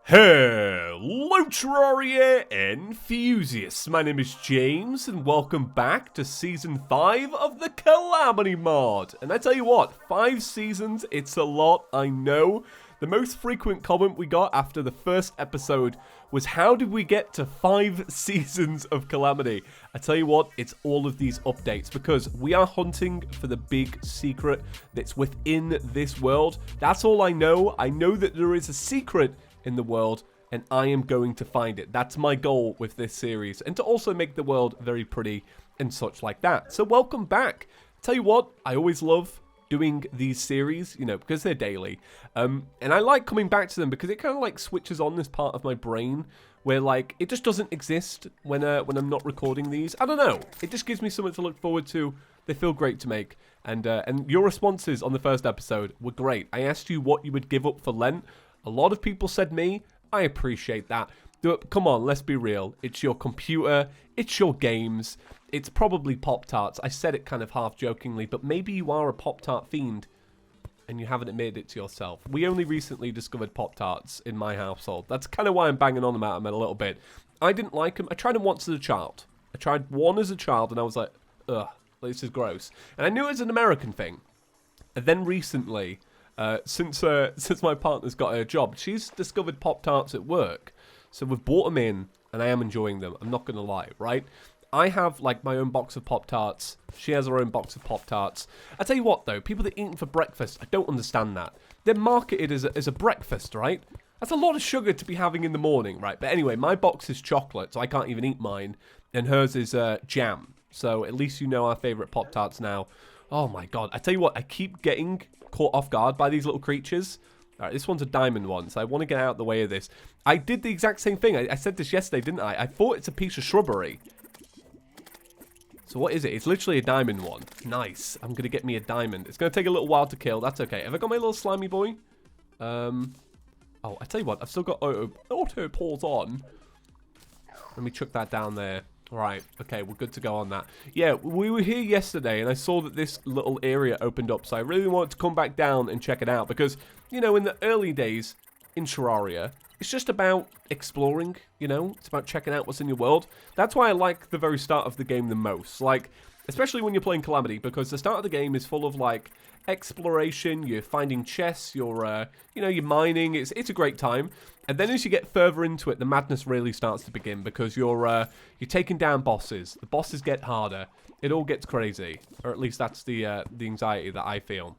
Hello Terraria enthusiasts, my name is James and welcome back to Season 5 of the Calamity Mod. And I tell you what, 5 seasons, it's a lot, I know. The most frequent comment we got after the first episode was, how did we get to 5 seasons of Calamity? I tell you what, it's all of these updates because we are hunting for the big secret that's within this world. That's all I know. I know that there is a secret in the world, and I am going to find it. That's my goal with this series, and to also make the world very pretty and such like that. So welcome back. Tell you what, I always love doing these series, you know, because they're daily, and I like coming back to them because it kind of like switches on this part of my brain where like it just doesn't exist when I'm not recording these. I don't know, it just gives me something to look forward to. They feel great to make, and your responses on the first episode were great. I asked you what you would give up for Lent. A lot of people said me. I appreciate that. Come on, let's be real. It's your computer. It's your games. It's probably Pop-Tarts. I said it kind of half jokingly, but maybe you are a Pop-Tart fiend and you haven't admitted it to yourself. We only recently discovered Pop-Tarts in my household. That's kind of why I'm banging on about them a little bit. I didn't like them. I tried them once as a child. I tried one as a child and I was like, ugh, this is gross. And I knew it was an American thing. And then recently, since my partner's got her job, she's discovered Pop-Tarts at work. So we've bought them in, and I am enjoying them. I'm not going to lie, right? I have, like, my own box of Pop-Tarts. She has her own box of Pop-Tarts. I tell you what, though, people that eat them for breakfast, I don't understand that. They're marketed as a breakfast, right? That's a lot of sugar to be having in the morning, right? But anyway, my box is chocolate, so I can't even eat mine. And hers is jam. So at least you know our favourite Pop-Tarts now. Oh, my God. I tell you what, I keep getting caught off guard by these little creatures. All right, this one's a diamond one, so I want to get out of the way of this. I did the exact same thing. I said this yesterday, didn't I? I thought it's a piece of shrubbery. So what is it? It's literally a diamond one. Nice. I'm going to get me a diamond. It's going to take a little while to kill. That's okay. Have I got my little slimy boy? Oh, I tell you what. I've still got auto pause on. Let me chuck that down there. Right, okay, we're good to go on that. Yeah, we were here yesterday, and I saw that this little area opened up, so I really wanted to come back down and check it out, because, you know, in the early days in Terraria, it's just about exploring, you know? It's about checking out what's in your world. That's why I like the very start of the game the most. Like, especially when you're playing Calamity, because the start of the game is full of, like, exploration, you're finding chests, you're, you know, you're mining, it's a great time. And then as you get further into it, the madness really starts to begin, because you're taking down bosses. The bosses get harder. It all gets crazy, or at least that's the anxiety that I feel.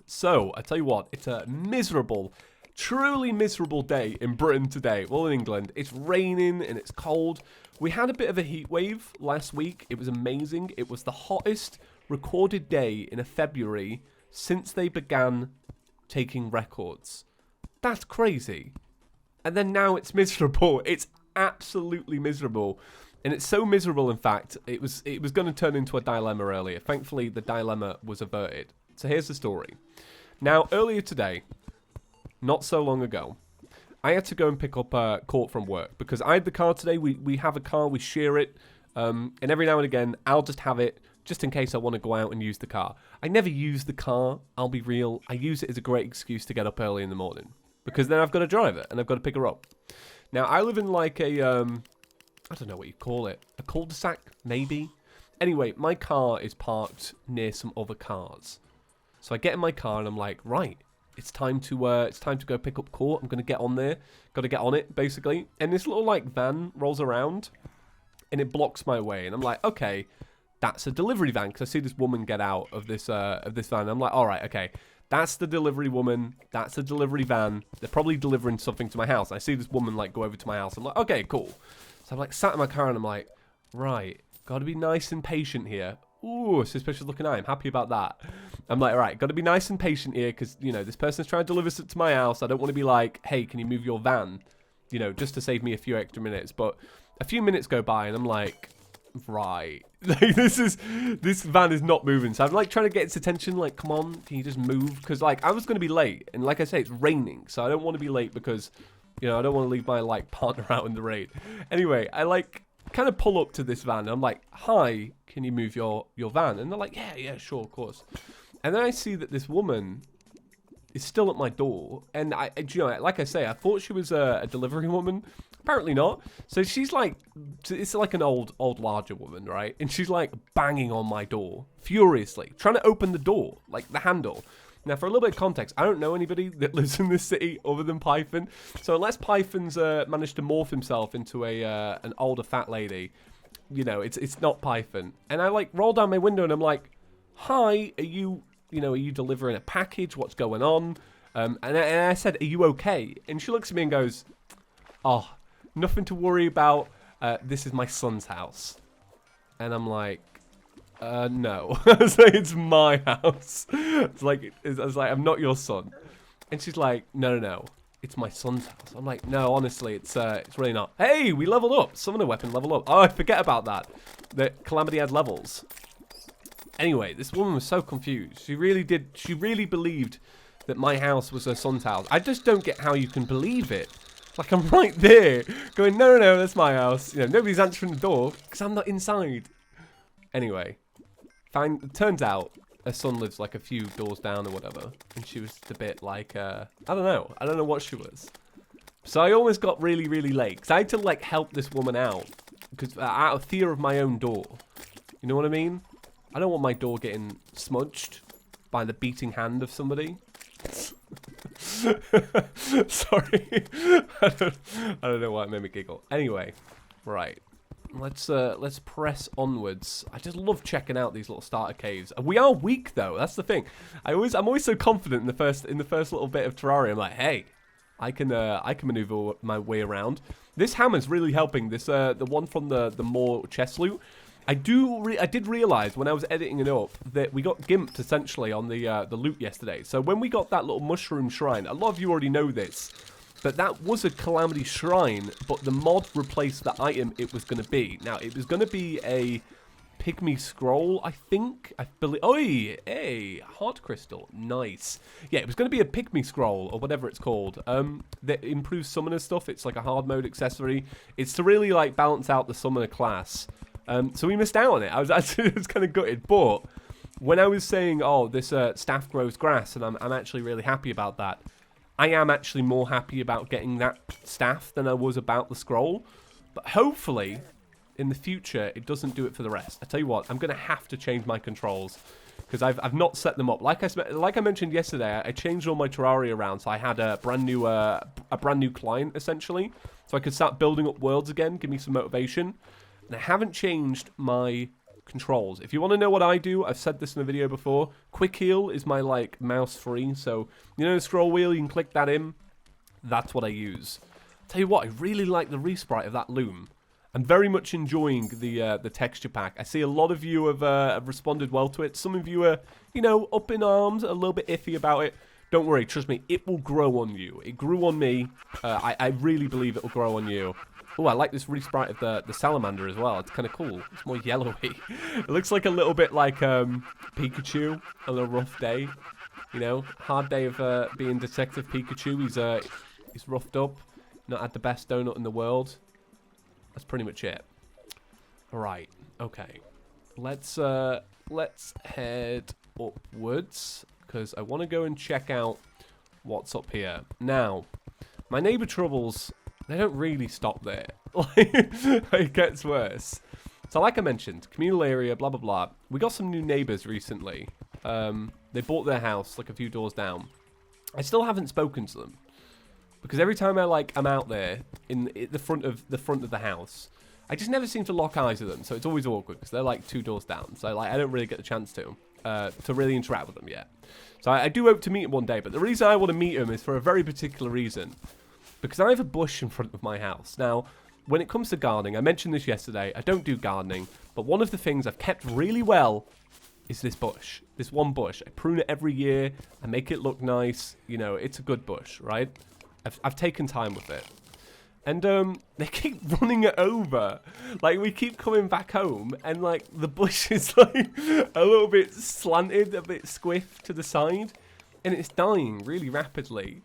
So, I tell you what, it's a miserable, truly miserable day in Britain today. Well, in England, it's raining and it's cold. We had a bit of a heat wave last week. It was amazing. It was the hottest recorded day in a February since they began taking records. That's crazy. And then now it's miserable. It's absolutely miserable. And it's so miserable, in fact, it was going to turn into a dilemma earlier. Thankfully, the dilemma was averted. So here's the story. Now, earlier today, not so long ago, I had to go and pick up Court from work. Because I had the car today. We have a car. We share it. And every now and again, I'll just have it just in case I want to go out and use the car. I never use the car. I'll be real. I use it as a great excuse to get up early in the morning. Because then I've got to drive it, and I've got to pick her up. Now, I live in like a, I don't know what you call it. A cul-de-sac, maybe? Anyway, my car is parked near some other cars. So I get in my car, and I'm like, right, it's time to go pick up Court. I'm going to get on there. Got to get on it, basically. And this little, like, van rolls around, and it blocks my way. And I'm like, okay, that's a delivery van. Because I see this woman get out of this van. I'm like, all right, okay. That's the delivery woman. That's the delivery van. They're probably delivering something to my house. I see this woman, like, go over to my house. I'm like, okay, cool. So I'm, like, sat in my car, and I'm like, right, got to be nice and patient here. Ooh, suspicious looking eye. I'm happy about that. I'm like, all right, got to be nice and patient here because, you know, this person's trying to deliver something to my house. I don't want to be like, hey, can you move your van? You know, just to save me a few extra minutes. But a few minutes go by, and I'm like, right, like this van is not moving. So I'm like trying to get its attention, like, come on, can you just move? Because like I was going to be late, and like I say, it's raining, so I don't want to be late because, you know, I don't want to leave my like partner out in the rain. Anyway, I like kind of pull up to this van, and I'm like, hi, can you move your van? And they're like, yeah, sure, of course. And then I see that this woman is still at my door. And you know, like I say, I thought she was a delivery woman. Apparently not. So she's like, it's like an old larger woman, right? And she's like banging on my door furiously, trying to open the door, like the handle. Now, for a little bit of context, I don't know anybody that lives in this city other than Python. So unless Python's managed to morph himself into an older fat lady, you know, it's not Python. And I like roll down my window and I'm like, "Hi, are you delivering a package? What's going on?" And I said, "Are you okay?" And she looks at me and goes, "Oh, nothing to worry about. This is my son's house." And I'm like, no. I was like, "It's my house." I was like, "I'm not your son." And she's like, no. It's my son's house. I'm like, "No, honestly, it's really not." Hey, we leveled up. Summoner weapon level up. Oh, I forget about that. That Calamity had levels. Anyway, this woman was so confused. She really believed that my house was her son's house. I just don't get how you can believe it. Like, I'm right there going, no, that's my house. You know, nobody's answering the door because I'm not inside. Anyway, fine. It turns out her son lives like a few doors down or whatever. And she was a bit like, I don't know. I don't know what she was. So I almost got really, really late. Because I had to, like, help this woman out. Because out of fear of my own door. You know what I mean? I don't want my door getting smudged by the beating hand of somebody. Sorry. I don't know why it made me giggle. Anyway, right. Let's press onwards. I just love checking out these little starter caves. We are weak though. That's the thing. I'm always so confident in the first little bit of Terraria. I'm like, hey, I can maneuver my way around. This hammer's really helping. This the one from the more chest loot. I did realize when I was editing it up that we got gimped essentially on the loot yesterday. So when we got that little mushroom shrine, a lot of you already know this, but that was a Calamity shrine, but the mod replaced the item it was going to be. Now, it was going to be a pygmy scroll, I think. I believe. Oh, hey, heart crystal, nice. Yeah, it was going to be a pygmy scroll or whatever it's called. That improves summoner stuff. It's like a hard mode accessory. It's to really like balance out the summoner class. So we missed out on it. I was kind of gutted, but when I was saying, "Oh, this staff grows grass," and I'm actually really happy about that. I am actually more happy about getting that staff than I was about the scroll. But hopefully, in the future, it doesn't do it for the rest. I tell you what, I'm going to have to change my controls because I've not set them up. Like I mentioned yesterday, I changed all my Terraria around, so I had a brand new client essentially, so I could start building up worlds again, give me some motivation. And I haven't changed my controls. If you want to know what I do, I've said this in a video before. Quick heal is my like mouse free, so you know the scroll wheel, you can click that in. That's what I use. Tell you what, I really like the resprite of that loom. I'm very much enjoying the texture pack. I see a lot of you have responded well to it. Some of you are, you know, up in arms, a little bit iffy about it. Don't worry, trust me, it will grow on you. It grew on me. I really believe it will grow on you. Oh, I like this resprite of the salamander as well. It's kind of cool. It's more yellowy. It looks like a little bit like Pikachu on a rough day. You know, hard day of being Detective Pikachu. He's roughed up. Not had the best donut in the world. That's pretty much it. All right. Okay. Let's head upwards because I want to go and check out what's up here. Now, my neighbor troubles. They don't really stop there. It gets worse. So like I mentioned, communal area, blah, blah, blah. We got some new neighbors recently. They bought their house like a few doors down. I still haven't spoken to them. Because every time I'm out there in the front of the house, I just never seem to lock eyes with them. So it's always awkward because they're like 2 doors down. So like I don't really get the chance to really interact with them yet. So I do hope to meet them one day. But the reason I want to meet them is for a very particular reason. Because I have a bush in front of my house. Now, when it comes to gardening, I mentioned this yesterday, I don't do gardening, but one of the things I've kept really well is this bush. This one bush. I prune it every year, I make it look nice, you know, it's a good bush, right? I've taken time with it. And they keep running it over. Like, we keep coming back home, and like, the bush is like a little bit slanted, a bit squiff to the side, and it's dying really rapidly.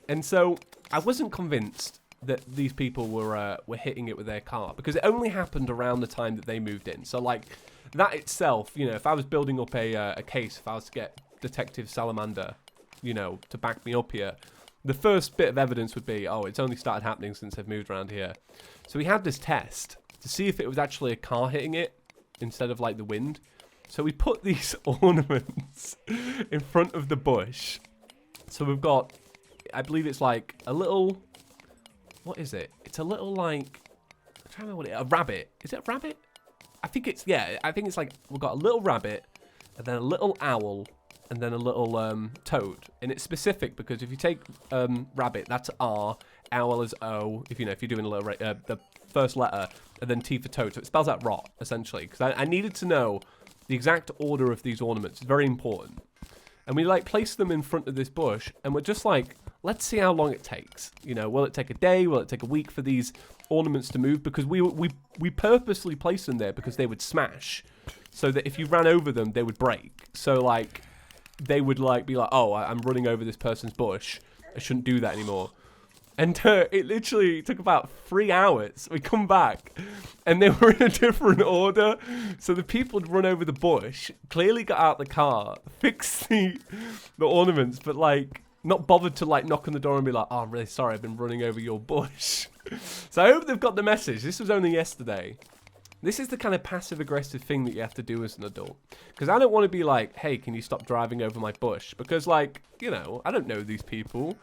And so I wasn't convinced that these people were hitting it with their car because it only happened around the time that they moved in. So like that itself, you know, if I was building up a case, if I was to get Detective Salamander, you know, to back me up here. The first bit of evidence would be, oh, it's only started happening since I've moved around here. So we had this test to see if it was actually a car hitting it instead of like the wind. So we put these ornaments in front of the bush. So we've got, I believe it's like a little, what is it? It's a little like, I'm trying to remember what it is, a rabbit. Is it a rabbit? I think it's, yeah, I think it's like, we've got a little rabbit and then a little owl and then a little toad. And it's specific because if you take rabbit, that's R, owl is O, if you're doing a little, the first letter, and then T for toad. So it spells out rot, essentially. Because I needed to know the exact order of these ornaments. It's very important. And we like place them in front of this bush, and we're just like, let's see how long it takes. You know, will it take a day? Will it take a week for these ornaments to move? Because we purposely placed them there because they would smash, so that if you ran over them, they would break. So like, they would like be like, oh, I'm running over this person's bush. I shouldn't do that anymore. And it literally took about 3 hours. We come back, and they were in a different order. So the people had run over the bush, clearly got out the car, fixed the ornaments, but like not bothered to like knock on the door and be like, oh, I'm really sorry, I've been running over your bush. So I hope they've got the message. This was only yesterday. This is the kind of passive-aggressive thing that you have to do as an adult. Because I don't want to be like, hey, can you stop driving over my bush? Because, like, you know, I don't know these people.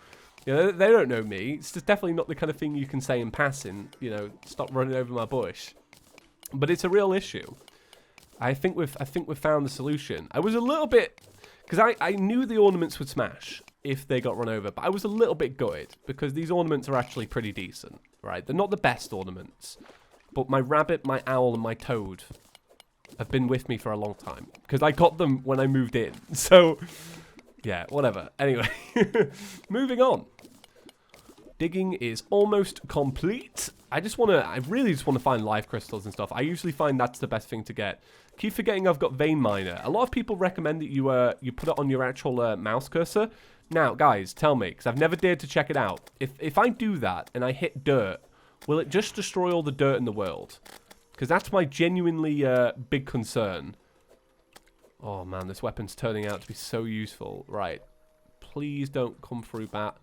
You know, they don't know me. It's just definitely not the kind of thing you can say in passing, you know, stop running over my bush. But it's a real issue. I think we've found the solution. I was a little bit... Because I knew the ornaments would smash if they got run over. But I was a little bit gutted. Because these ornaments are actually pretty decent, right? They're not the best ornaments. But my rabbit, my owl, and my toad have been with me for a long time. Because I got them when I moved in. So, yeah, whatever. Anyway, moving on. Digging is almost complete. I really just want to find live crystals and stuff. I usually find that's the best thing to get. Keep forgetting I've got vein miner. A lot of people recommend that you put it on your actual mouse cursor. Now, guys, tell me, because I've never dared to check it out. If I do that and I hit dirt, will it just destroy all the dirt in the world? Because that's my genuinely big concern. Oh, man, this weapon's turning out to be so useful. Right. Please don't come through, bat.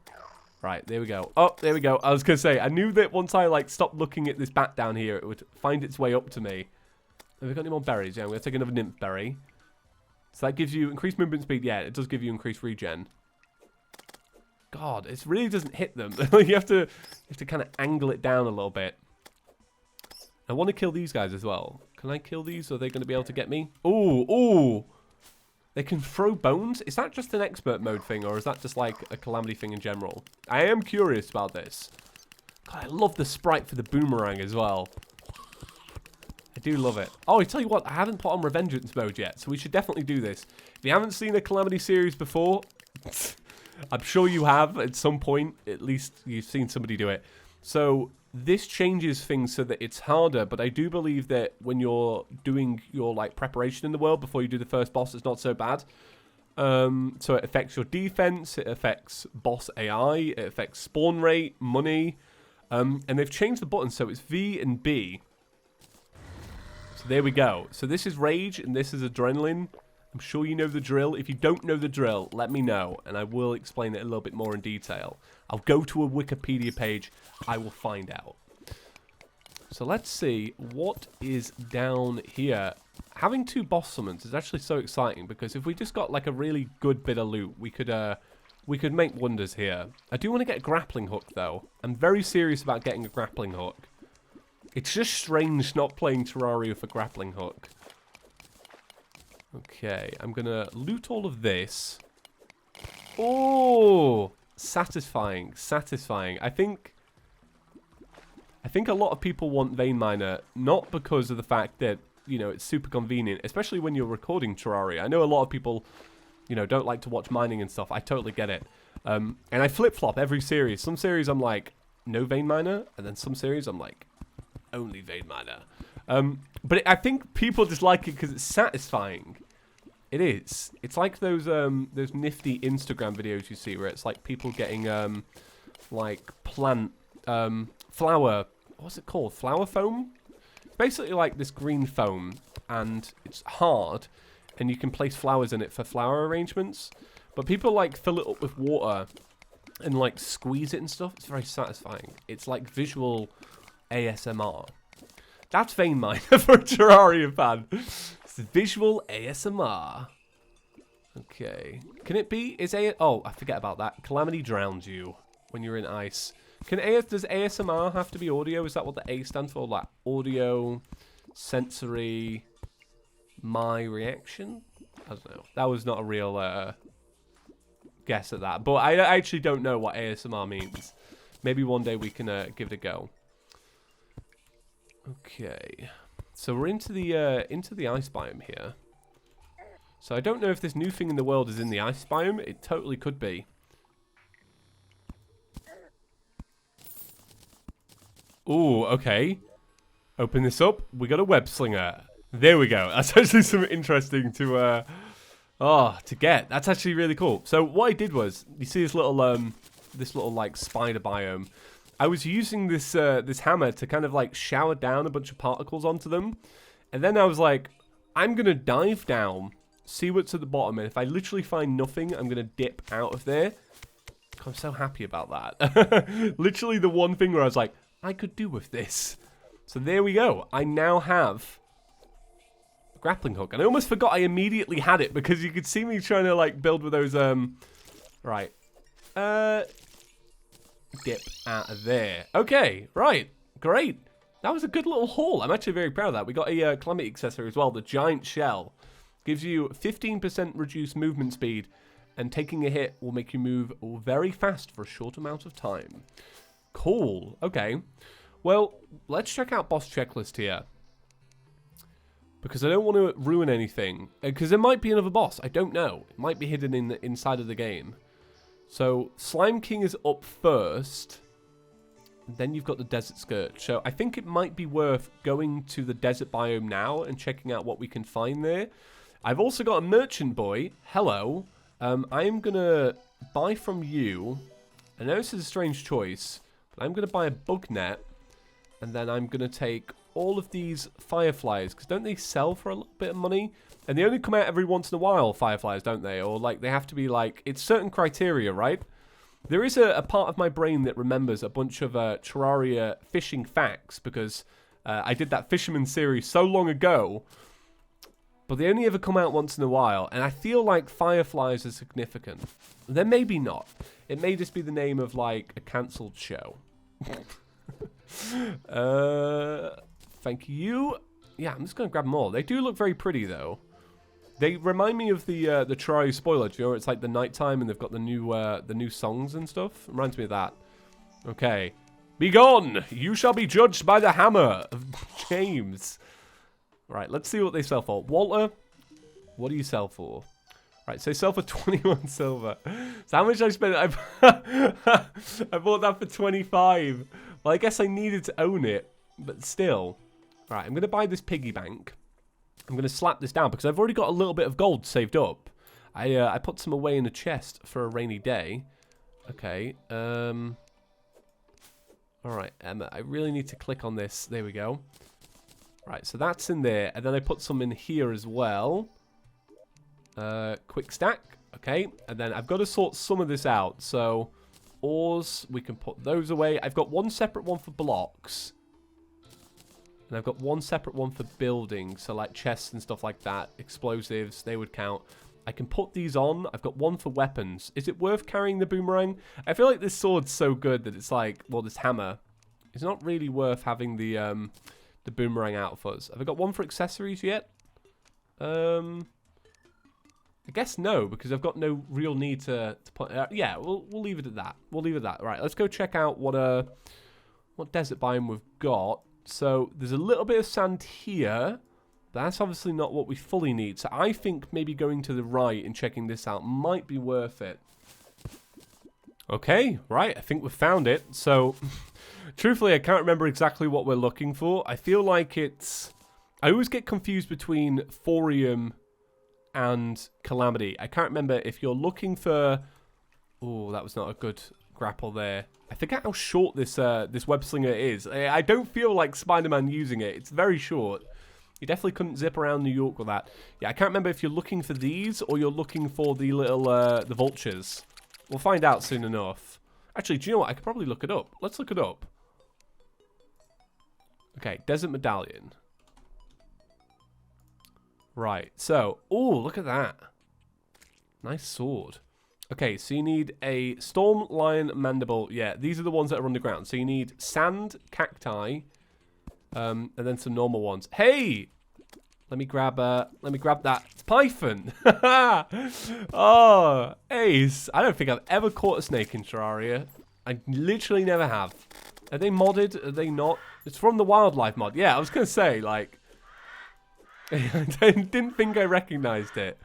Right, there we go. Oh, there we go. I was going to say, I knew that once I, like, stopped looking at this bat down here, it would find its way up to me. Have we got any more berries? Yeah, I'm going to take another nymph berry. So that gives you increased movement speed. Yeah, it does give you increased regen. God, it really doesn't hit them. you have to kind of angle it down a little bit. I want to kill these guys as well. Can I kill these? Or are they going to be able to get me? Ooh, ooh. They can throw bones? Is that just an expert mode thing, or is that just like a Calamity thing in general? I am curious about this. God, I love the sprite for the boomerang as well. I do love it. Oh, I tell you what, I haven't put on Revengeance Mode yet, so we should definitely do this. If you haven't seen a Calamity series before, I'm sure you have at some point. At least you've seen somebody do it. So this changes things so that it's harder, but I do believe that when you're doing your like preparation in the world before you do the first boss, it's not so bad. So it affects your defense, it affects boss AI, it affects spawn rate, money, and they've changed the buttons so it's V and B. So there we go. So this is rage and this is adrenaline. I'm sure you know the drill. If you don't know the drill, let me know, and I will explain it a little bit more in detail. I'll go to a Wikipedia page. I will find out. So let's see what is down here. Having 2 boss summons is actually so exciting, because if we just got like a really good bit of loot, we could make wonders here. I do want to get a grappling hook, though. I'm very serious about getting a grappling hook. It's just strange not playing Terraria for grappling hook. Okay, I'm going to loot all of this. Oh, satisfying, satisfying. I think a lot of people want vein miner, not because of the fact that, you know, it's super convenient, especially when you're recording Terraria. I know a lot of people, you know, don't like to watch mining and stuff. I totally get it. And I flip-flop every series. Some series I'm like, no vein miner, and then some series I'm like, only vein miner. But I think people just like it because it's satisfying. It is. It's like those nifty Instagram videos you see where it's like people getting like plant flower. What's it called? Flower foam. It's basically like this green foam, and it's hard, and you can place flowers in it for flower arrangements. But people like fill it up with water and like squeeze it and stuff. It's very satisfying. It's like visual ASMR. That's vein miner for a Terraria fan. It's visual ASMR. Okay. Can it be? Oh, I forget about that. Calamity drowns you when you're in ice. Does ASMR have to be audio? Is that what the A stands for? Like audio, sensory, my reaction? I don't know. That was not a real guess at that. But I actually don't know what ASMR means. Maybe one day we can give it a go. Okay. So we're into the ice biome here. So I don't know if this new thing in the world is in the ice biome. It totally could be. Ooh, okay. Open this up. We got a web slinger. There we go. That's actually something interesting to get. That's actually really cool. So what I did was, you see this little like spider biome. I was using this this hammer to kind of like shower down a bunch of particles onto them, and then I was like, I'm gonna dive down, see what's at the bottom, and if I literally find nothing, I'm gonna dip out of there. I'm so happy about that. Literally the one thing where I was like, I could do with this. So there we go. I now have a grappling hook. And I almost forgot I immediately had it because you could see me trying to like build with those right. Dip out of there. Okay, right. Great. That was a good little haul. I'm actually very proud of that. We got a Calamity accessory as well. The giant shell gives you 15% reduced movement speed, and taking a hit will make you move very fast for a short amount of time. Cool. Okay. Well, let's check out boss checklist here. Because I don't want to ruin anything. Because there might be another boss. I don't know. It might be hidden in the inside of the game. So, Slime King is up first. Then you've got the Desert Scourge. So, I think it might be worth going to the desert biome now and checking out what we can find there. I've also got a merchant boy. Hello. I am going to buy from you. I know this is a strange choice. I'm going to buy a bug net, and then I'm going to take all of these fireflies, because don't they sell for a little bit of money? And they only come out every once in a while, fireflies, don't they? Or like they have to be like, it's certain criteria, right? There is a part of my brain that remembers a bunch of Terraria fishing facts, because I did that Fisherman series so long ago, but they only ever come out once in a while, and I feel like fireflies are significant. Then maybe not. It may just be the name of like a cancelled show. Thank you. Yeah, I'm just gonna grab them all. They do look very pretty though. They remind me of the Terraria spoiler. Do you know, it's like the nighttime and they've got the new songs and stuff. It reminds me of that. Okay, be gone. You shall be judged by the hammer of James. Right, let's see what they sell for. Walter, what do you sell for? Right, so they sell for 21 silver. So how much I spent? I bought that for 25. Well, I guess I needed to own it, but still. Right, I'm going to buy this Piggy Bank. I'm going to slap this down because I've already got a little bit of gold saved up. I put some away in a chest for a rainy day. Okay. All right, Emma, I really need to click on this. There we go. Right, so that's in there. And then I put some in here as well. Quick stack. Okay, and then I've got to sort some of this out. So, ores, we can put those away. I've got one separate one for blocks. And I've got one separate one for building. So, like chests and stuff like that. Explosives, they would count. I can put these on. I've got one for weapons. Is it worth carrying the boomerang? I feel like this sword's so good that it's like, well, this hammer. It's not really worth having the boomerang out for us. Have I got one for accessories yet? I guess no, because I've got no real need to put... yeah, we'll leave it at that. We'll leave it at that. Right, let's go check out what desert biome we've got. So, there's a little bit of sand here. But that's obviously not what we fully need. So, I think maybe going to the right and checking this out might be worth it. Okay, right. I think we've found it. So, truthfully, I can't remember exactly what we're looking for. I feel like it's... I always get confused between thorium and Calamity. I can't remember if you're looking for... Oh, that was not a good grapple there. I forget how short this this web slinger is. I don't feel like Spider-Man using it. It's very short. You definitely couldn't zip around New York with that. Yeah, I can't remember if you're looking for these or you're looking for the little, the vultures. We'll find out soon enough. Actually, do you know what? I could probably look it up. Let's look it up. Okay, Desert Medallion. Right, so, oh, look at that. Nice sword. Okay, so you need a Storm Lion Mandible. Yeah, these are the ones that are underground. So you need sand, cacti, and then some normal ones. Hey! Let me grab that python. Oh, ace. I don't think I've ever caught a snake in Terraria. I literally never have. Are they modded? Are they not? It's from the wildlife mod. Yeah, I was going to say, like, I didn't think I recognized it.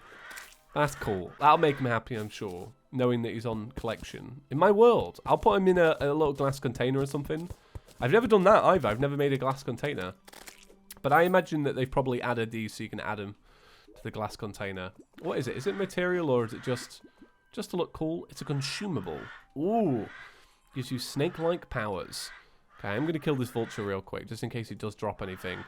That's cool. That'll make him happy, I'm sure, knowing that he's on collection. In my world, I'll put him in a little glass container or something. I've never done that either. I've never made a glass container. But I imagine that they've probably added these so you can add them to the glass container. What is it? Is it material or is it just to look cool? It's a consumable. Ooh. Gives you snake-like powers. Okay, I'm going to kill this vulture real quick, just in case it does drop anything.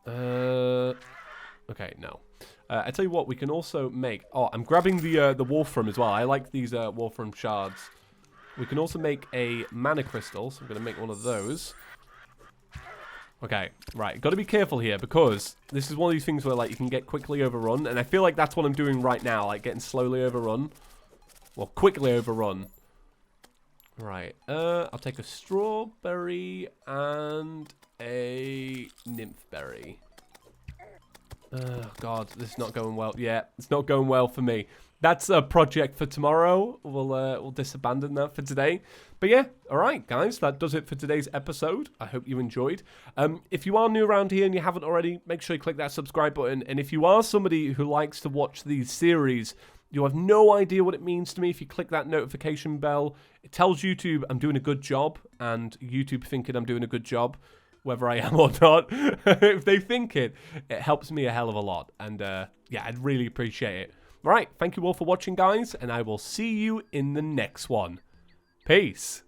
Okay, no. I tell you what, we can also make... Oh, I'm grabbing the Wolfram as well. I like these Wolfram shards. We can also make a mana crystal, so I'm going to make one of those. Okay, right. Got to be careful here, because this is one of these things where, like, you can get quickly overrun, and I feel like that's what I'm doing right now, like, getting slowly overrun. Well, quickly overrun. Right, I'll take a strawberry and a nymph berry. Oh, God, this is not going well. Yeah, it's not going well for me. That's a project for tomorrow. We'll disabandon that for today. But yeah, all right, guys, that does it for today's episode. I hope you enjoyed. If you are new around here and you haven't already, make sure you click that subscribe button. And if you are somebody who likes to watch these series, you have no idea what it means to me. If you click that notification bell, it tells YouTube I'm doing a good job, and YouTube thinking I'm doing a good job, whether I am or not. If they think it helps me a hell of a lot. And yeah, I'd really appreciate it. All right, thank you all for watching, guys, and I will see you in the next one. Peace.